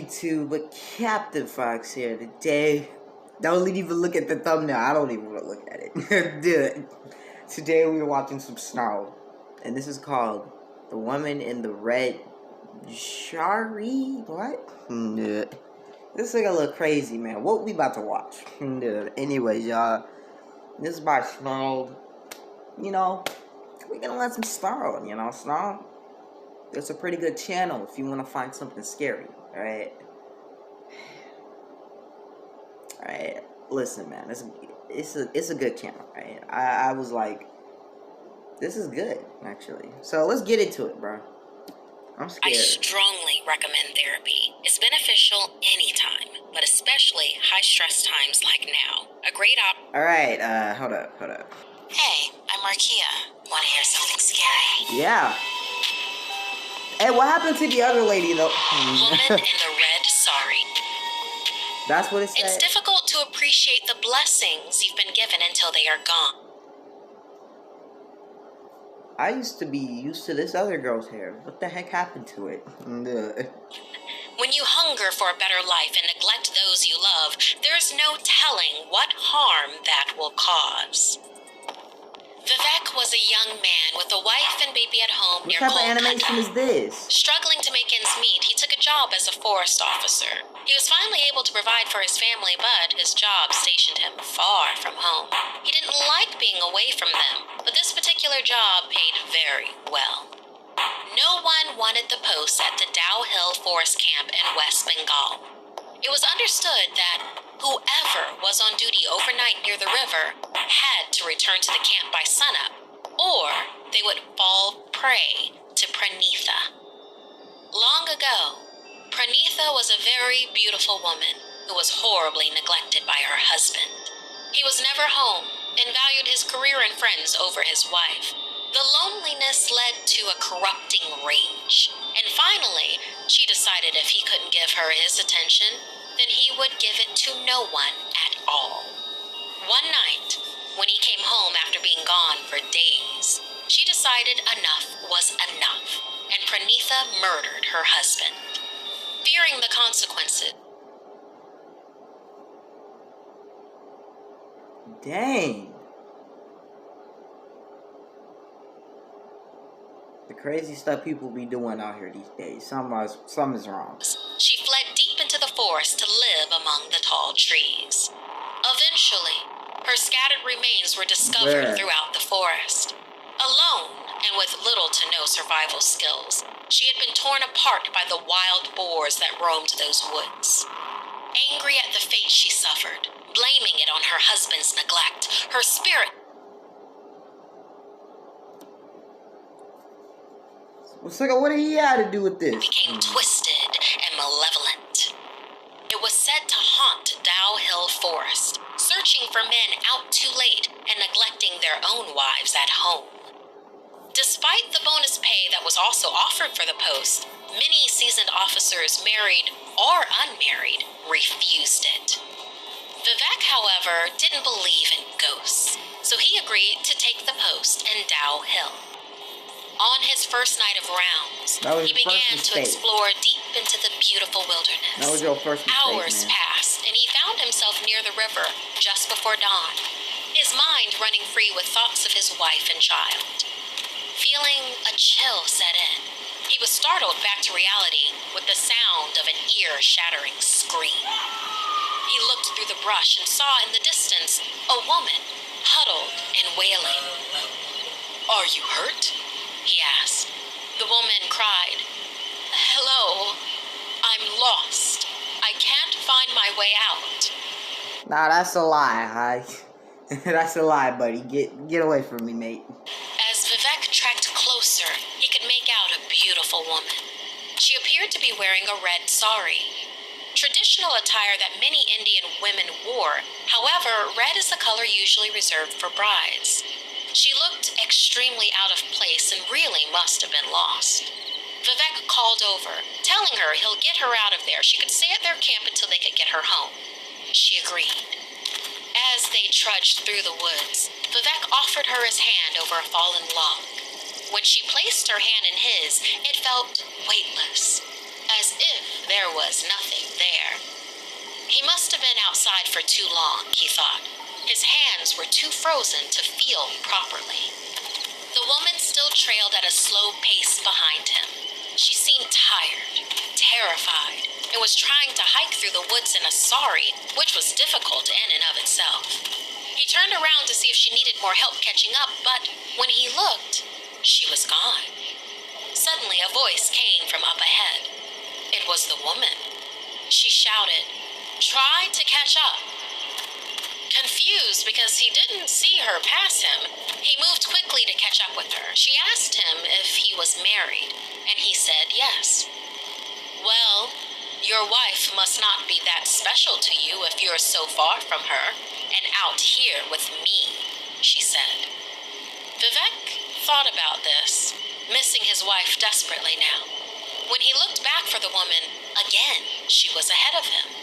YouTube? But Captain Fox here today. Don't even look at the thumbnail. I don't even want to look at it. Dude. Today we are watching some Snarled. And this is called The Woman in the Red Shari. What? Dude. This is like a little crazy, man. What we about to watch? Dude. Anyways, y'all. This is by Snarled. You know, we're gonna let some Snarled, you know, Snarled. It's a pretty good channel if you want to find something scary, alright? Alright, listen, man, it's a good channel, right? I was like, this is good, actually. So let's get into it, bro. I'm scared. I strongly recommend therapy. It's beneficial anytime, but especially high-stress times like now. A great Alright, hold up. Hey, I'm Markia. Want to hear something scary? Yeah. Hey, what happened to the other lady, though? Woman in the red sari. That's what it said? It's difficult to appreciate the blessings you've been given until they are gone. I used to be used to this other girl's hair. What the heck happened to it? When you hunger for a better life and neglect those you love, there's no telling what harm that will cause. Vivek was a young man with a wife and baby at home near What type of animation is this? Struggling to make ends meet, he took a job as a forest officer. He was finally able to provide for his family, but his job stationed him far from home. He didn't like being away from them, but this particular job paid very well. No one wanted the post at the Dow Hill Forest Camp in West Bengal. It was understood that whoever was on duty overnight near the river had to return to the camp by sunup, or they would fall prey to Pranitha. Long ago, Pranitha was a very beautiful woman who was horribly neglected by her husband. He was never home and valued his career and friends over his wife. The loneliness led to a corrupting rage, and finally, she decided if he couldn't give her his attention, then he would give it to no one at all. One night, when he came home after being gone for days, she decided enough was enough, and Pranitha murdered her husband. Fearing the consequences, Dang. The crazy stuff people be doing out here these days. Something's wrong. she fled deep into the forest to live among the tall trees. Eventually, her scattered remains were discovered throughout the forest. Alone, and with little to no survival skills, she had been torn apart by the wild boars that roamed those woods. Angry at the fate she suffered, blaming it on her husband's neglect, her spirit What did he have to do with this? became twisted and malevolent. It was said to haunt Dow Hill Forest, searching for men out too late and neglecting their own wives at home. Despite the bonus pay that was also offered for the post, many seasoned officers, married or unmarried, refused it. Vivek, however, didn't believe in ghosts, so he agreed to take the post in Dow Hill. On his first night of rounds, he began to explore deep into the beautiful wilderness. That was your first mistake, Hours passed, and he found himself near the river just before dawn, his mind running free with thoughts of his wife and child. Feeling a chill set in, he was startled back to reality with the sound of an ear-shattering scream. He looked through the brush and saw in the distance a woman, huddled and wailing. "Are you hurt?" he asked. The woman cried, "Hello, I'm lost. I can't find my way out." Nah, that's a lie. That's a lie, buddy. Get away from me, mate. As Vivek trekked closer, he could make out a beautiful woman. She appeared to be wearing a red sari, traditional attire that many Indian women wore. However, red is the color usually reserved for brides. She looked extremely out of place and really must have been lost. Vivek called over, telling her he'll get her out of there. She could stay at their camp until they could get her home. She agreed. As they trudged through the woods, Vivek offered her his hand over a fallen log. When she placed her hand in his, it felt weightless, as if there was nothing there. He must have been outside for too long, he thought. His hands were too frozen to feel properly. The woman still trailed at a slow pace behind him. She seemed tired, terrified, and was trying to hike through the woods in a sari, which was difficult in and of itself. He turned around to see if she needed more help catching up, but when he looked, she was gone. Suddenly, a voice came from up ahead. It was the woman. She shouted, "Try to catch up." Confused because he didn't see her pass him, he moved quickly to catch up with her. She asked him if he was married, and he said yes. "Well, your wife must not be that special to you if you're so far from her and out here with me," she said. Vivek thought about this, missing his wife desperately now. When he looked back for the woman, again, she was ahead of him.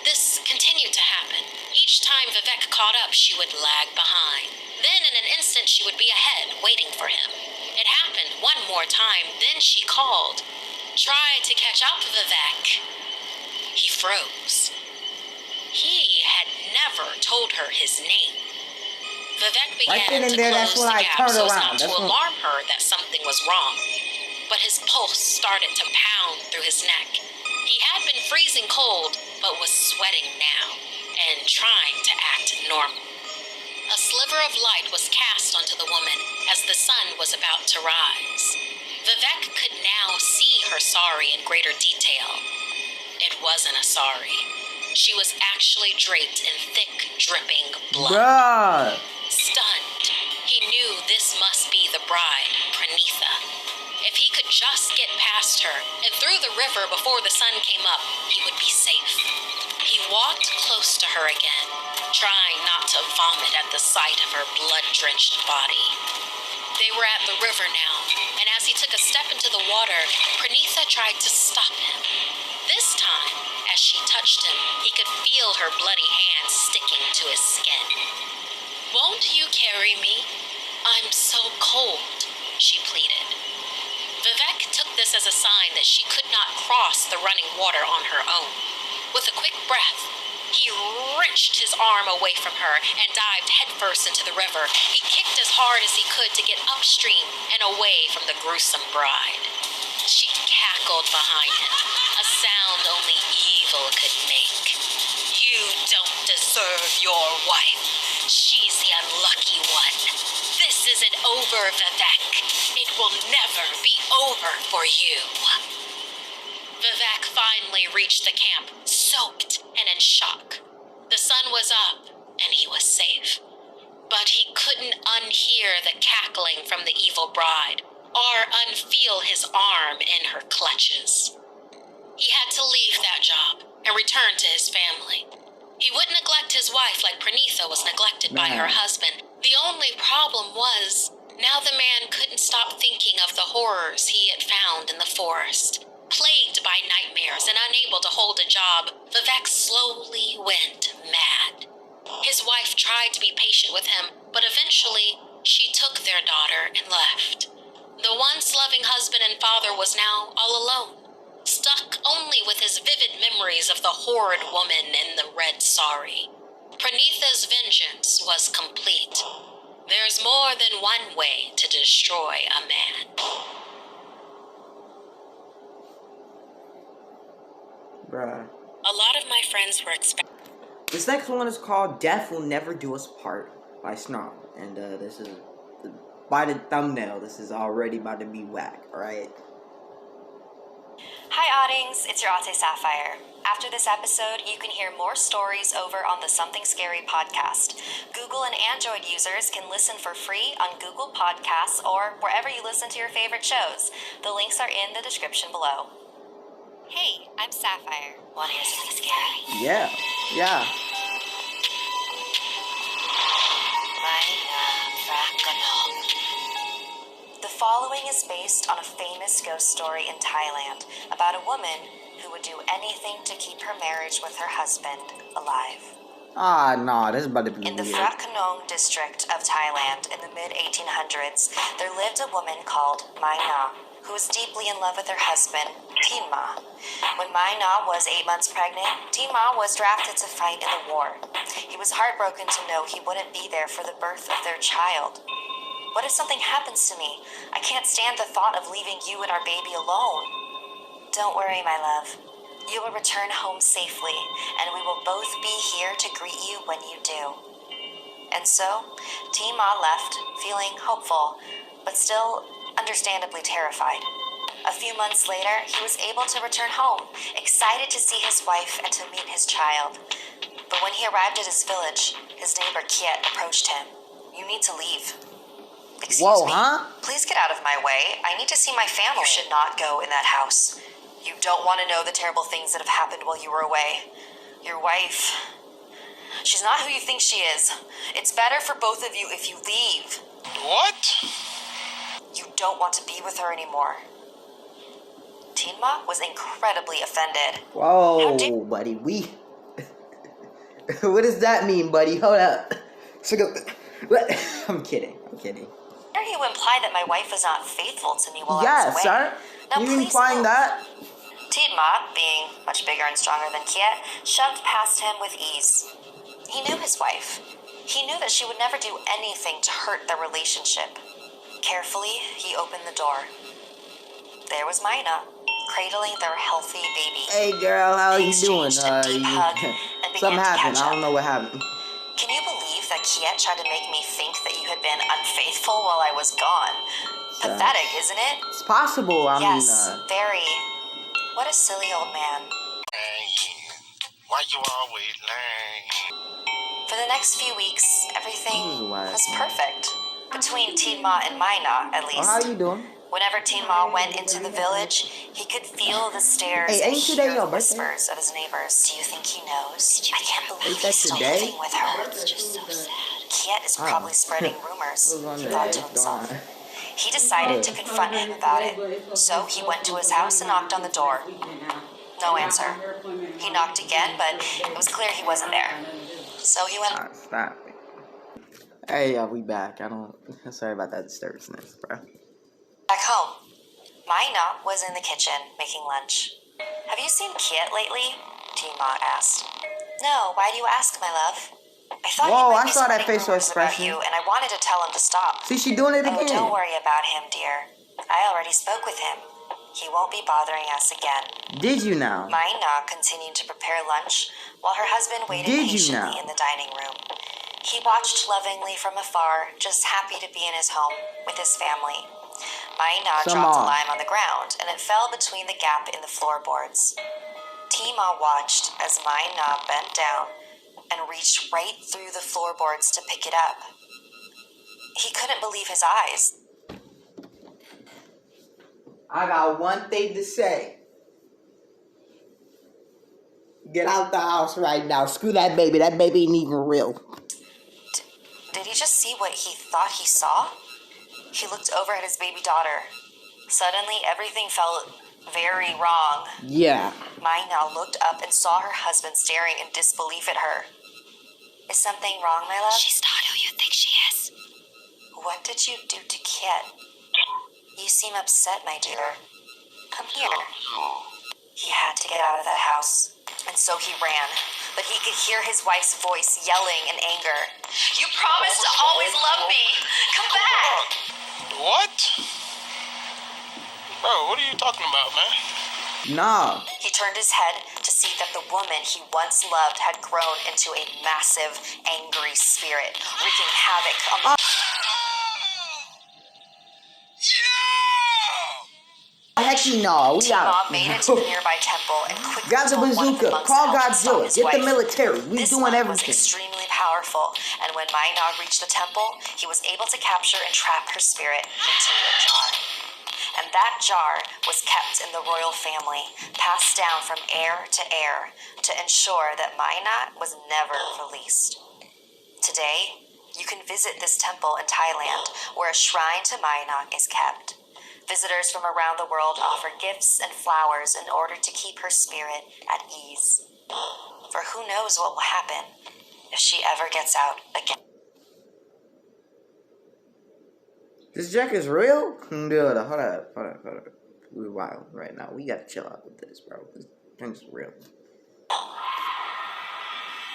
This continued to happen. Each time Vivek caught up, she would lag behind. Then in an instant, she would be ahead, waiting for him. It happened one more time, then she called, "Try to catch up, Vivek." He froze. He had never told her his name. Vivek began to close the gap so as not to alarm her that something was wrong. But his pulse started to pound through his neck. He had been freezing cold, but was sweating now and trying to act normal. A sliver of light was cast onto the woman as the sun was about to rise. Vivek could now see her sari in greater detail. It wasn't a sari. She was actually draped in thick, dripping blood. Bruh. Stunned, he knew this must be the bride, Pranitha. If he could just get past her and through the river before the sun came up, he would be safe. He walked close to her again, trying not to vomit at the sight of her blood-drenched body. They were at the river now, and as he took a step into the water, Pranitha tried to stop him. This time, as she touched him, he could feel her bloody hands sticking to his skin. "Won't you carry me? I'm so cold," she pleaded. Vivek took this as a sign that she could not cross the running water on her own. With a quick breath, he wrenched his arm away from her and dived headfirst into the river. He kicked as hard as he could to get upstream and away from the gruesome bride. She cackled behind him, a sound only evil could make. "You don't deserve your wife. She's the unlucky one. This isn't over, Vivek. It will never be over for you." Vivek finally reached the camp, soaked and in shock. The sun was up, and he was safe. But he couldn't unhear the cackling from the evil bride, or unfeel his arm in her clutches. He had to leave that job and return to his family. He wouldn't neglect his wife like Pranitha was neglected by her husband. The only problem was, now the man couldn't stop thinking of the horrors he had found in the forest. Plagued by nightmares and unable to hold a job, Vivek slowly went mad. His wife tried to be patient with him, but eventually she took their daughter and left. The once loving husband and father was now all alone, stuck only with his vivid memories of the horrid woman in the red sari. Pranitha's vengeance was complete. There's more than one way to destroy a man. Bruh. A lot of my friends were expecting. This next one is called Death Will Never Do Us Part by Snarled. And this is, by the thumbnail, this is already about to be whack, alright? Hi Oddings, it's your Ate Sapphire. After this episode, you can hear more stories over on the Something Scary podcast. Google and Android users can listen for free on Google Podcasts or wherever you listen to your favorite shows. The links are in the description below. Hey, I'm Sapphire. Want to hear something scary? Yeah. The following is based on a famous ghost story in Thailand about a woman who would do anything to keep her marriage with her husband alive. Ah, nah, this is about to be In the weird. Phra Kanong district of Thailand in the mid-1800s, there lived a woman called Mai Na, who was deeply in love with her husband Teen Ma. When Mai Na was 8 months pregnant, Teen Ma was drafted to fight in the war. He was heartbroken to know he wouldn't be there for the birth of their child. What if something happens to me? I can't stand the thought of leaving you and our baby alone. Don't worry, my love. You will return home safely, and we will both be here to greet you when you do. And so, Teen Ma left, feeling hopeful, but still understandably terrified. A few months later, he was able to return home, excited to see his wife and to meet his child. But when he arrived at his village, his neighbor Kiet approached him. You need to leave. Excuse me. Please get out of my way. I need to see my family. You should not go in that house. You don't want to know the terrible things that have happened while you were away. Your wife, she's not who you think she is. It's better for both of you if you leave. What? You don't want to be with her anymore. Teen Ma was incredibly offended. Whoa, buddy, what does that mean, buddy? Hold up. I'm kidding. Are you imply that my wife was not faithful to me while I was away? Yes, sir. Now, You please implying move. that? Teen Ma, being much bigger and stronger than Kiet, shoved past him with ease. He knew his wife. He knew that she would never do anything to hurt their relationship. Carefully, he opened the door. There was Mai Na, cradling their healthy baby. Hey, girl, how you doing? Exchanged a deep hug and began Something to happened. catch I don't up. know what happened. Can you believe that Kiet tried to make me think that you had been unfaithful while I was gone? Pathetic, isn't it? It's possible. I Yes, mean, very. What a silly old man. Why you always lying? For the next few weeks, everything This is was perfect. Between Teen Ma and Mai Na, at least. how you doing? Whenever Teen Ma went into the village, he could feel the stares Hey, and ain't today hear your the birthday? whispers of his neighbors. Do you think he knows? I can't believe Ain't that he's still today? living with her. It's just so sad. Kiet is probably spreading rumors, he thought to himself. He decided to confront him about it. So he went to his house and knocked on the door. No answer. He knocked again, but it was clear he wasn't there. So he went Stop. Hey, we back. Sorry about that disturbance, bro. back home. Mai Na was in the kitchen making lunch. Have you seen Kiet lately? Teen Ma asked. No, why do you ask, my love? I thought Whoa, he might I be saw that spreading facial rumors about expression. you, and I wanted to tell him to stop. See, she doing it Oh, again. don't worry about him, dear. I already spoke with him. He won't be bothering us again. Did you now? Mai Na continued to prepare lunch while her husband waited Did you patiently now? in the dining room. He watched lovingly from afar, just happy to be in his home with his family. Mai Na Some dropped a more. lime on the ground, and it fell between the gap in the floorboards. Teen Ma watched as Mai Na bent down and reached right through the floorboards to pick it up. He couldn't believe his eyes. I got one thing to say. Get out the house right now. Screw that baby. That baby ain't even real. Did he just see what he thought he saw? He looked over at his baby daughter. Suddenly, everything felt very wrong. Yeah. Mai now looked up and saw her husband staring in disbelief at her. Is something wrong, my love? She's not who you think she is. What did you do to Kiet? You seem upset, my dear. Come here. He had to get out of that house, and so he ran. But he could hear his wife's voice yelling in anger. You promised to always love me. Come back. What? Bro, what are you talking about, man? Nah. He turned his head to see that the woman he once loved had grown into a massive, angry spirit, wreaking havoc on the... Hecky no. We Teen Ma out. made it to the nearby temple and quickly Grab the told one of the bazooka. monks Call to help stop Godzilla. his Get the wife. military. We This doing monk was everything. extremely powerful, and when Mai Na reached the temple, he was able to capture and trap her spirit into a jar. And that jar was kept in the royal family, passed down from heir to ensure that Mai Na was never released. Today, you can visit this temple in Thailand, where a shrine to Mai Na is kept. Visitors from around the world offer gifts and flowers in order to keep her spirit at ease. For who knows what will happen if she ever gets out again. This jack is real? Dude, hold up. we're wild right now. We gotta chill out with this, bro. This thing's real.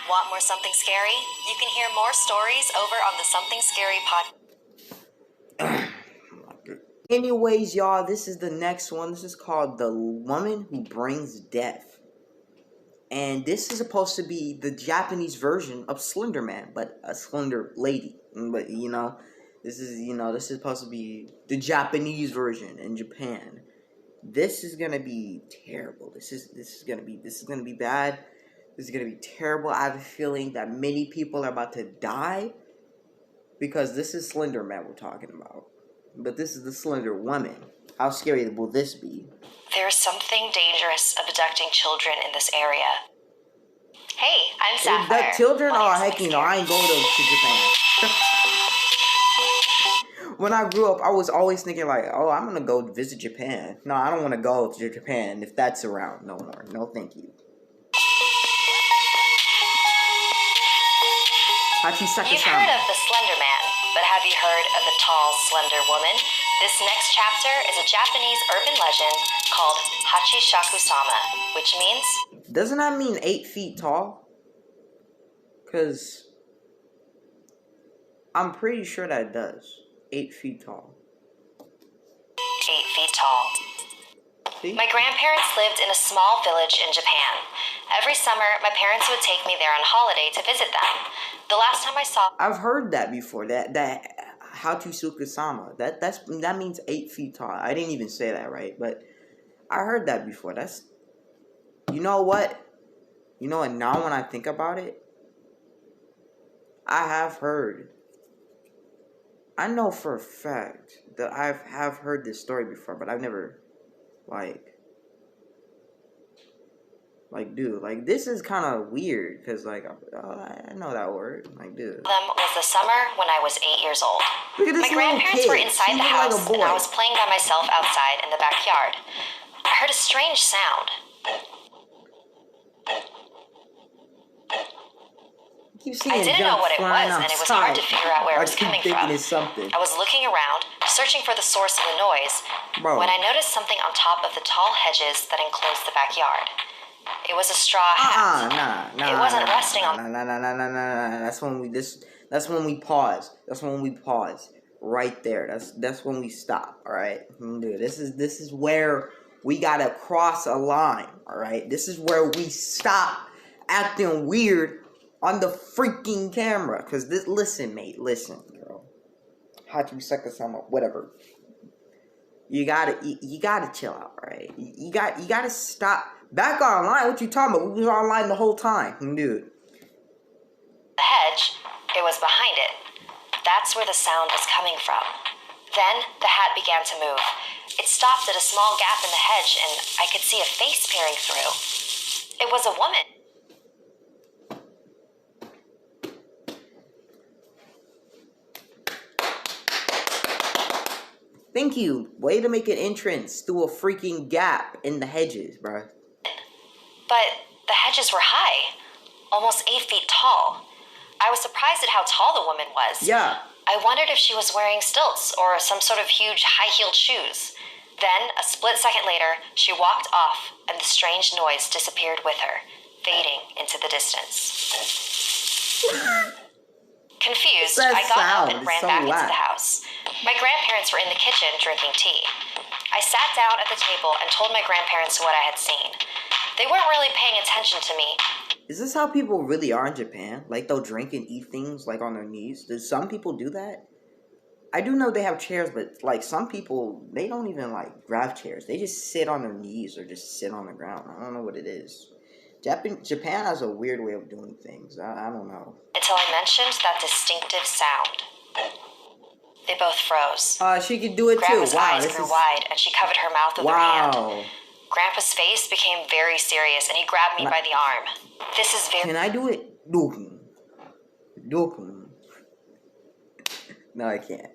Want more Something Scary? You can hear more stories over on the Something Scary podcast. Anyways, y'all, this is the next one. This is called The Woman Who Brings Death. And this is supposed to be the Japanese version of Slender Man, but a slender lady. But, this is supposed to be the Japanese version in Japan. This is gonna be terrible. This is gonna be bad. This is gonna be terrible. I have a feeling that many people are about to die because this is Slender Man we're talking about. But this is the Slender Woman. How scary will this be? There's something dangerous abducting children in this area. Hey, I'm Sapphire. That children? Oh, heck, I ain't going to Japan. When I grew up, I was always thinking like, oh, I'm gonna go visit Japan. No, I don't want to go to Japan if that's around no more. No, thank you. You've heard of the Slender Man, but have you heard of the tall, slender woman? This next chapter is a Japanese urban legend called Hachishaku-sama, which means... Doesn't that mean 8 feet tall? Because I'm pretty sure that it does. 8 feet tall. 8 feet tall. See? My grandparents lived in a small village in Japan. Every summer, my parents would take me there on holiday to visit them. The last time I saw... I've heard that before. That Hachishaku-sama. That means 8 feet tall. I didn't even say that right, but I heard that before. That's... You know what? Now when I think about it, I have heard... I know for a fact that I have heard this story before, but I've never... Dude, this is kind of weird, because, I know that word, dude. Them was the summer when I was 8 years old. Look at this My grandparents kid. were inside the house, and I was playing by myself outside in the backyard. I heard a strange sound. I didn't know what it was, and it was hard to figure out where it was coming from. I was looking around, searching for the source of the noise, when I noticed something on top of the tall hedges that enclosed the backyard. It was a straw hat. It wasn't resting on... That's when we pause. That's when we pause. Right there. That's when we stop, alright? Dude, this is where we gotta cross a line, alright? This is where we stop acting weird on the freaking camera. Cause listen, mate, listen, girl. Hachishaku-sama, whatever. You gotta chill out, right? You gotta stop. Back online, what you talking about? We was online the whole time, dude. The hedge, it was behind it. That's where the sound was coming from. Then the hat began to move. It stopped at a small gap in the hedge, and I could see a face peering through. It was a woman. Thank you. Way to make an entrance through a freaking gap in the hedges, bro. But the hedges were high, almost 8 feet tall. I was surprised at how tall the woman was. Yeah. I wondered if she was wearing stilts or some sort of huge high-heeled shoes. Then, a split second later, she walked off, and the strange noise disappeared with her, fading into the distance. Confused, I got up and ran back into the house. My grandparents were in the kitchen drinking tea. I sat down at the table and told my grandparents what I had seen. They weren't really paying attention to me. Is this how people really are in Japan? They'll drink and eat things, on their knees? Does some people do that? I do know they have chairs, but, some people, they don't even, grab chairs. They just sit on their knees or just sit on the ground. I don't know what it is. Japan has a weird way of doing things. I don't know. Until I mentioned that distinctive sound. They both froze. She could do it Grandma's too. Wow, eyes grew wide, and she covered her mouth with her hand. Grandpa's face became very serious, and he grabbed me by the arm. This is very... Can I do it? No, I can't.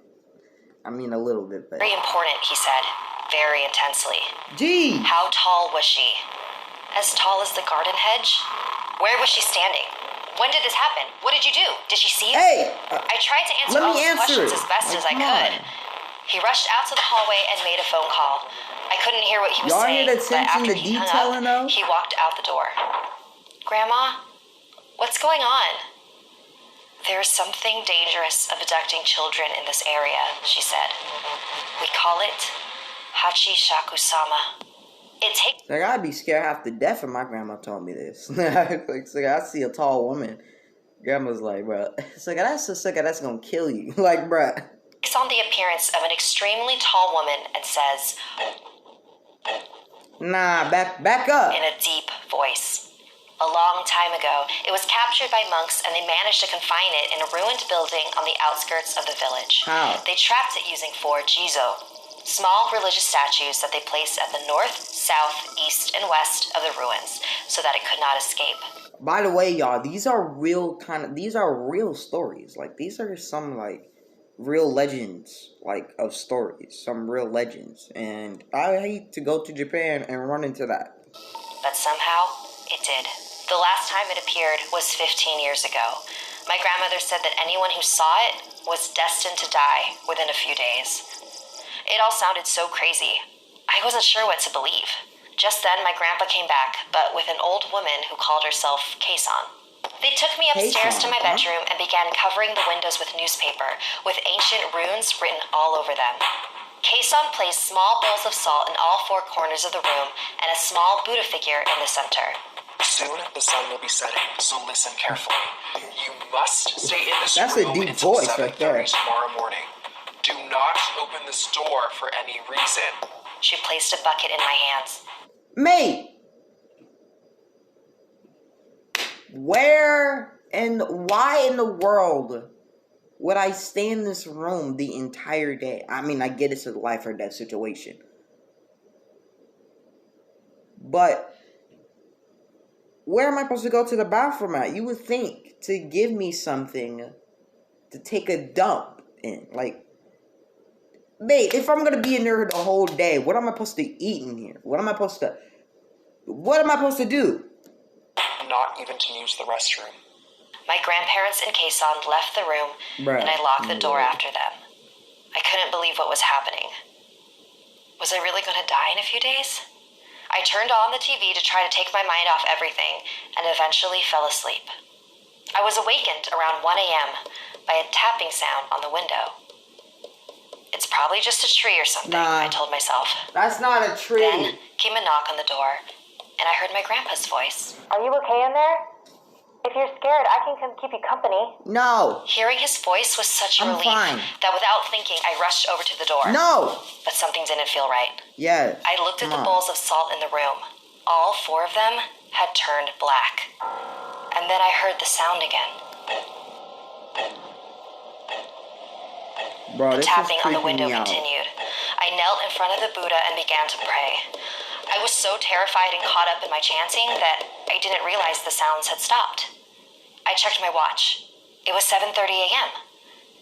I mean, a little bit, but... Very important, he said, very intensely. Gee! How tall was she? As tall as the garden hedge? Where was she standing? When did this happen? What did you do? Did she see it? Hey! I tried to answer all those questions as best as I could. He rushed out to the hallway and made a phone call. I couldn't hear what he was Y'all saying, hear the but attention after to he hung detailing, though? up, he walked out the door. Grandma, what's going on? There's something dangerous abducting children in this area, she said. We call it Hachi Shakusama. It takes... Like, I'd be scared half to death if my grandma told me this. Like, I see a tall woman. Grandma's like, bro, it's like, that's a sucker that's gonna kill you. Like, bro. Takes on the appearance of an extremely tall woman and says, Nah, back up. in a deep voice. A long time ago, it was captured by monks and they managed to confine it in a ruined building on the outskirts of the village. How? They trapped it using 4 jizo, small religious statues that they placed at the north, south, east, and west of the ruins so that it could not escape. By the way, y'all, these are real stories. Like, these are some, like, real legends, like, of stories. Some real legends. And I hate to go to Japan and run into that. But somehow, it did. The last time it appeared was 15 years ago. My grandmother said that anyone who saw it was destined to die within a few days. It all sounded so crazy. I wasn't sure what to believe. Just then, my grandpa came back, but with an old woman who called herself Keisan. They took me upstairs to my bedroom and began covering the windows with newspaper, with ancient runes written all over them. Keisan placed small bowls of salt in all 4 corners of the room and a small Buddha figure in the center. Soon the sun will be setting, so listen carefully. You must stay in this That's a room deep until voice right there. 7:30 tomorrow morning. Do not open this door for any reason. She placed a bucket in my hands. Mate! Where and why in the world would I stay in this room the entire day? I mean, I get it's a life or death situation. But where am I supposed to go to the bathroom at? You would think to give me something to take a dump in. Like, mate, if I'm going to be in there the whole day, what am I supposed to eat in here? What am I supposed to do? Not even to use the restroom. My grandparents and Keisan left the room, and I locked the door after them. I couldn't believe what was happening. Was I really going to die in a few days? I turned on the TV to try to take my mind off everything, and eventually fell asleep. I was awakened around 1 a.m. by a tapping sound on the window. It's probably just a tree or something, I told myself. That's not a tree. Then came a knock on the door, and I heard my grandpa's voice. Are you okay in there? If you're scared, I can come keep you company. No. Hearing his voice was such a relief that without thinking, I rushed over to the door. No. But something didn't feel right. Yeah. I looked at the bowls of salt in the room. All 4 of them had turned black. And then I heard the sound again. Bro, The this tapping is on the creeping window me out. continued. I knelt in front of the Buddha and began to pray. I was so terrified and caught up in my chanting that I didn't realize the sounds had stopped. I checked my watch. It was 7:30 a.m.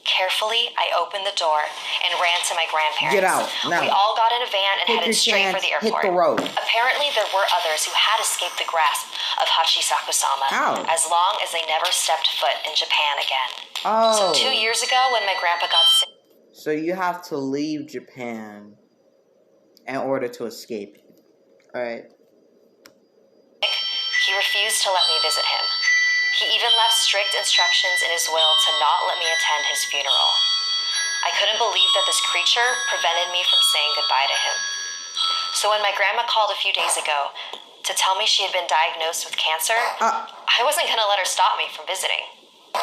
Carefully, I opened the door and ran to my grandparents. Get out, now. We all got in a van and headed straight for the airport. Hit the road. Apparently, there were others who had escaped the grasp of Hachi Sakusama. How? As long as they never stepped foot in Japan again. Oh. So 2 years ago, when my grandpa got sick... So you have to leave Japan in order to escape. Alright. He refused to let me visit him. He even left strict instructions in his will to not let me attend his funeral. I couldn't believe that this creature prevented me from saying goodbye to him. So when my grandma called a few days ago to tell me she had been diagnosed with cancer, I wasn't going to let her stop me from visiting.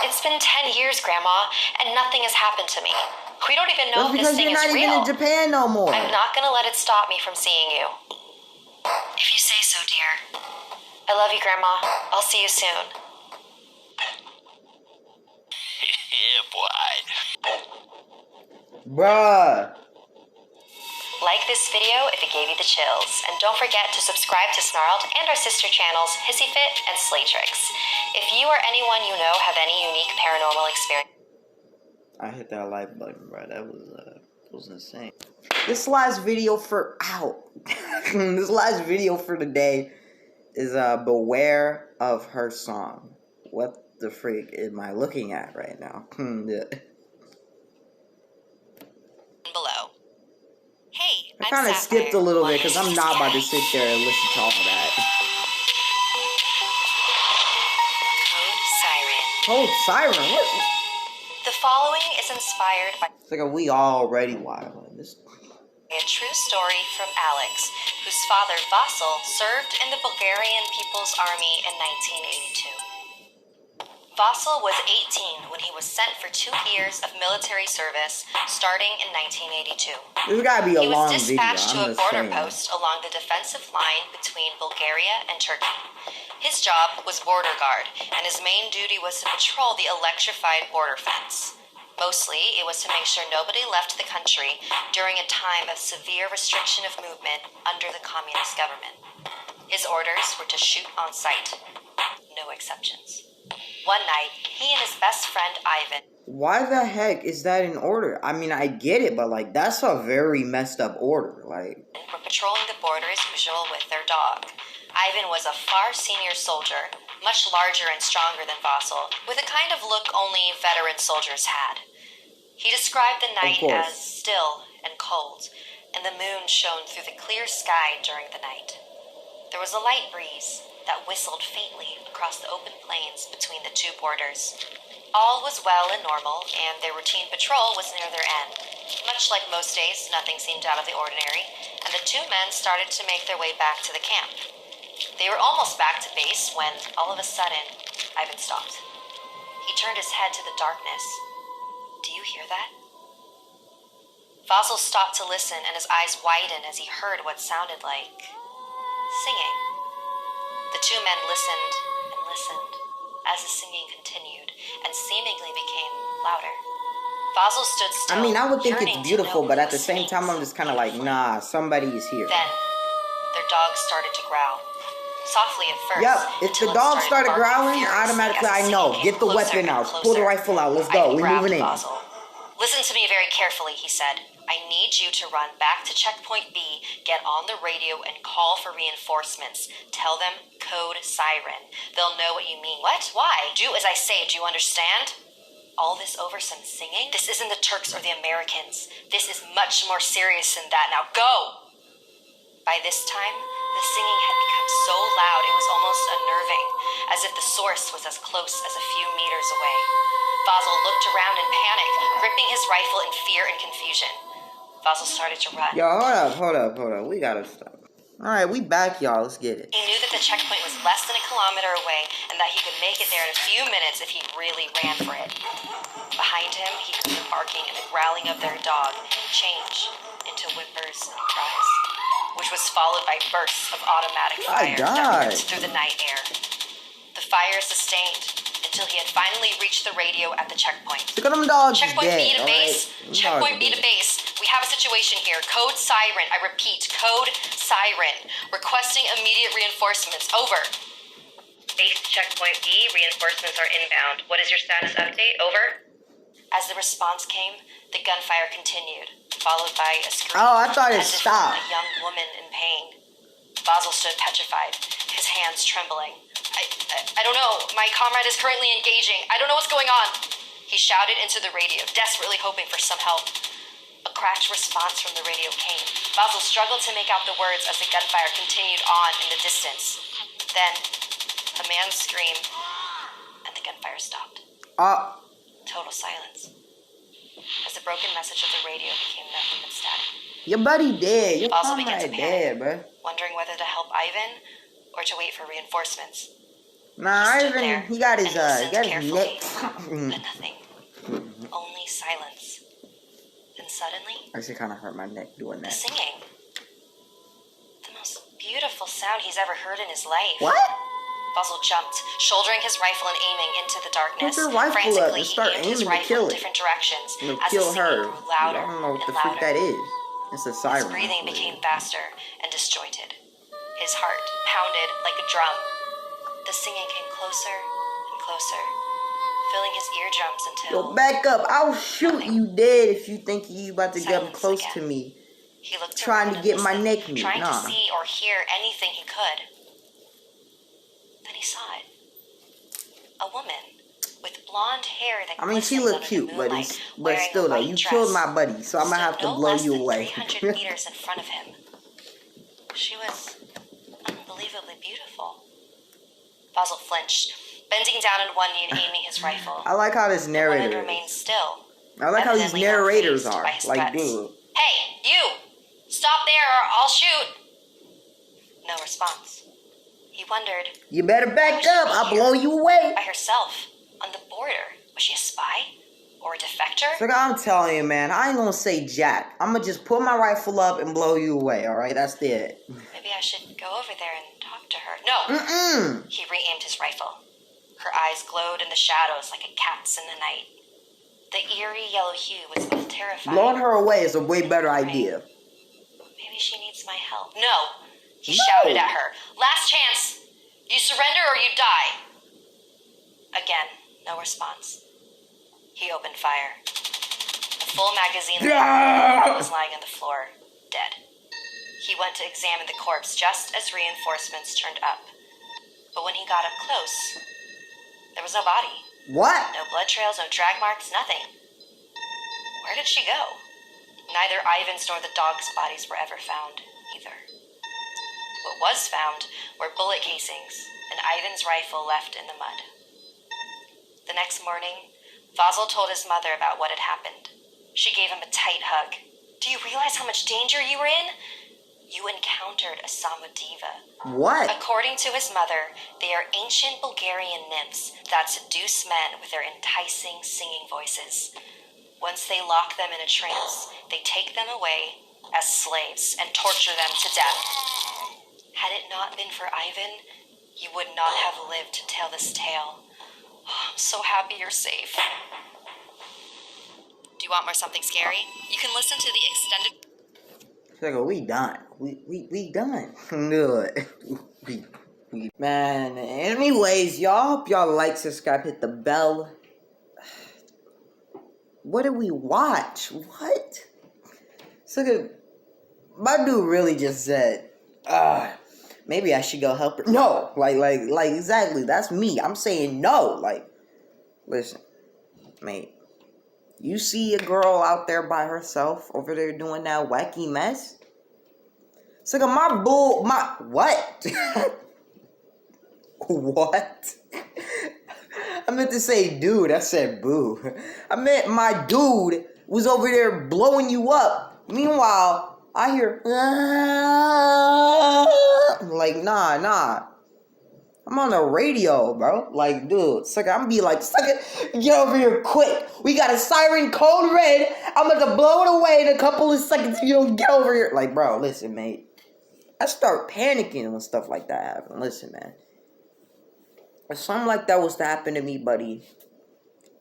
It's been 10 years, Grandma, and nothing has happened to me. We don't even know if this thing is real. Because you're not even in Japan no more. I'm not going to let it stop me from seeing you. If you say so, dear. I love you, Grandma. I'll see you soon. Yeah, boy. Bruh. Like this video if it gave you the chills. And don't forget to subscribe to Snarled and our sister channels, Hissy Fit and Slay Tricks. If you or anyone you know have any unique paranormal experience... I hit that like button, bro. That was insane. This last video for this last video for the day is beware of her song. What the freak am I looking at right now? Yeah. Below. I kind of skipped a little bit because I'm not about to sit there and listen to all that. Code Siren. Code Siren? What? The following is inspired by It's like a we already wild. This. a true story from Alex, whose father Vasil served in the Bulgarian People's Army in 1982. Vasil was 18 when he was sent for 2 years of military service, starting in 1982. This gotta be a He long was video. dispatched to a I'm just border saying. post along the defensive line between Bulgaria and Turkey. His job was border guard, and his main duty was to patrol the electrified border fence. Mostly, it was to make sure nobody left the country during a time of severe restriction of movement under the communist government. His orders were to shoot on sight. No exceptions. One night, he and his best friend Ivan Why the heck is that in order? I mean, I get it, but like that's a very messed up order. Like, were patrolling the border as usual with their dog. Ivan was a far senior soldier, much larger and stronger than Vasil, with a kind of look only veteran soldiers had. He described the night course. as still and cold, and the moon shone through the clear sky during the night. There was a light breeze that whistled faintly across the open plains between the 2 borders. All was well and normal, and their routine patrol was near their end. Much like most days, nothing seemed out of the ordinary, and the 2 men started to make their way back to the camp. They were almost back to base when, all of a sudden, Ivan stopped. He turned his head to the darkness. Do you hear that? Vasil stopped to listen, and his eyes widened as he heard what sounded like singing. The 2 men listened and listened as the singing continued and seemingly became louder. Vasil stood still. I mean, I would think yearning it's to beautiful, know but who at the was same singing time, I'm just kind of like, beautifully. nah, somebody is here. Then, their dog started to growl. Softly at first. Yep, if until the it dog started barking growling, furiously automatically as I the know. singing Get came the closer weapon and out. closer. Pull the rifle out. Let's go. Ivan We're grabbed moving in. Vasil. Listen to me very carefully, he said. I need you to run back to checkpoint B, get on the radio, and call for reinforcements. Tell them code siren. They'll know what you mean. What? Why? Do as I say. Do you understand? All this over some singing? This isn't the Turks or the Americans. This is much more serious than that. Now go! By this time, the singing had become so loud it was almost unnerving, as if the source was as close as a few meters away. Vasil looked around in panic, gripping his rifle in fear and confusion. Vasil started to run. Yo, hold up. We gotta stop. Alright, we back, y'all. Let's get it. He knew that the checkpoint was less than a kilometer away and that he could make it there in a few minutes if he really ran for it. Behind him, he heard the barking and the growling of their dog change into whimpers and cries, which was followed by bursts of automatic My fire God. that ripped through the night air. The fire sustained until he had finally reached the radio at the checkpoint. Look at them dogs. Checkpoint dead, B to alright? base. Them Checkpoint dogs B to dead. base. We have a situation here. Code siren. I repeat, code siren. Requesting immediate reinforcements. Over. Base to checkpoint B. Reinforcements are inbound. What is your status update? Over. As the response came, the gunfire continued, followed by a scream. Oh, I thought it as if stopped. from a young woman in pain. Vasil stood petrified, his hands trembling. I don't know. My comrade is currently engaging. I don't know what's going on. He shouted into the radio, desperately hoping for some help. A cracked response from the radio came. Vasil struggled to make out the words as the gunfire continued on in the distance. Then, a man screamed, and the gunfire stopped. Total silence. As the broken message of the radio became nothing but static. Your buddy dead. Your Vasil began to comrade panic, dead, bro. wondering whether to help Ivan or to wait for reinforcements. Nah, He stood Ivan, there he got his and listened neck. carefully, but nothing. Only silence. Then suddenly, Actually, kind of hurt my neck doing the that. singing. The most beautiful sound he's ever heard in his life. What? Vasil jumped, shouldering his rifle and aiming into the darkness. Put your rifle up Frantically, and start he aimed his aiming to rifle kill in it. different directions It'll as kill the singing her. grew louder I don't know what and the freak louder. that is. It's a His siren. breathing became faster and disjointed. His heart pounded like a drum. The singing came closer and closer, filling his eardrums until Yo, back up. I'll shoot you dead if you think you about to get Silence close again. to me. he looked trying around to and get my listened, neck meat. trying Nah. to see or hear anything he could. Then he saw it. A woman with blonde hair that I mean, she glistened looked under cute, the but moonlight, but wearing still a though, white you dress, killed my buddy, so I'm gonna stood have to no blow less you than away. 300 meters in front of him. She was unbelievably beautiful. Basil flinched, bending down on one knee and aiming his rifle. I like how this The narrator woman is. remained still. I like how these Evidently narrators unfazed are. by his Like, threats. dude. Hey, you! Stop there or I'll shoot! No response. He wondered, You better back Why would she up. be I'll here? blow you away. by herself, on the border. Was she a spy? Or a defector? So I'm telling you, man, I ain't gonna say jack. I'm gonna just put my rifle up and blow you away, alright? That's it. Maybe I should go over there and talk to her. No! Mm-mm. He re-aimed his rifle. Her eyes glowed in the shadows like a cat's in the night. The eerie yellow hue was both terrifying. Blowing her away is a way better idea. Maybe she needs my help. No! He shouted at her. Last chance! You surrender or you die! Again, no response. He opened fire. The full magazine was lying on the floor, dead. He went to examine the corpse just as reinforcements turned up. But when he got up close, there was no body. What? No blood trails, no drag marks, nothing. Where did she go? Neither Ivan's nor the dog's bodies were ever found, either. What was found were bullet casings and Ivan's rifle left in the mud. The next morning, Vasil told his mother about what had happened. She gave him a tight hug. Do you realize how much danger you were in? You encountered a Samodiva. What? According to his mother, they are ancient Bulgarian nymphs that seduce men with their enticing singing voices. Once they lock them in a trance, they take them away as slaves and torture them to death. Had it not been for Ivan, you would not have lived to tell this tale. Oh, I'm so happy you're safe. Do you want more something scary? You can listen to the extended... Like, we done. We done. Good. Man, anyways, y'all, hope y'all like, subscribe, hit the bell. What did we watch? What? So my dude really just said, maybe I should go help her. No, like exactly. That's me. I'm saying no. Like, listen, mate. You see a girl out there by herself over there doing that wacky mess? So what? What? I meant to say dude. I said boo. I meant my dude was over there blowing you up. Meanwhile, I hear like nah. I'm on the radio, bro. Like, dude, sucker, I'm gonna be like, sucker, get over here quick. We got a siren code red. I'm gonna blow it away in a couple of seconds if you don't get over here. Like, bro, listen, mate. I start panicking when stuff like that happens. Listen, man. If something like that was to happen to me, buddy,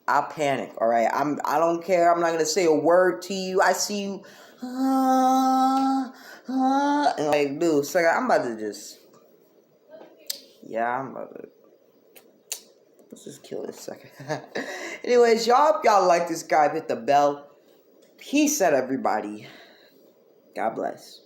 I'll panic, alright? I don't care. I'm not gonna say a word to you. I see you. And like, dude, sucker, I'm about to just... Yeah, I'm about to... Let's just kill this sucker. Anyways, y'all, if y'all like this guy, hit the bell. Peace out, everybody. God bless.